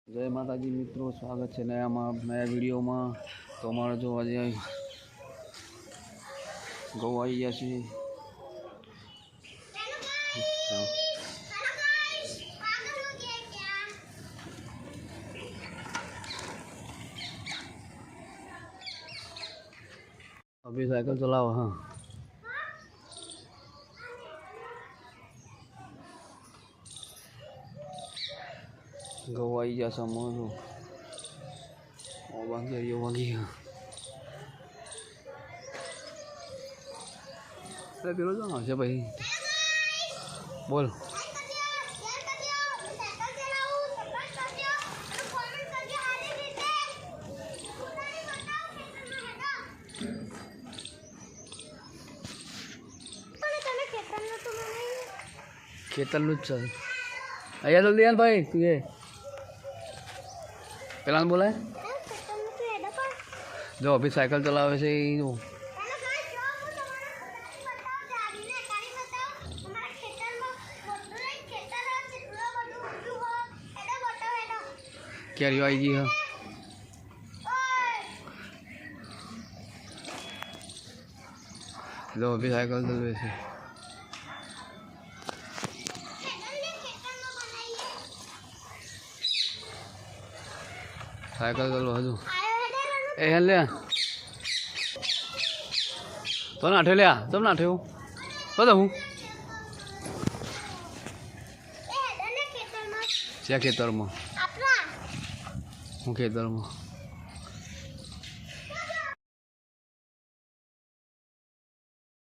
जय माता जी मित्रों, स्वागत है नया वीडियो में। तो अमरा जो आज गौ आई गया है। अभी साइकिल चलाओ। हाँ, गौ आई जा समझो वागी अरे पेलो जाना है भाई, बोल। खेतरनु चल आया जल्दी यार भाई, तुझे पहला बोला है जो अभी साइकिल चला वैसे ही जो क्या रिवाई जी। हाँ, जो अभी साइकिल चल वैसे साइकिल चलो हजू ए ले तो ना ठे लिया तुम ना ठे बता हूँ क्या खेतर में हूँ खेतर में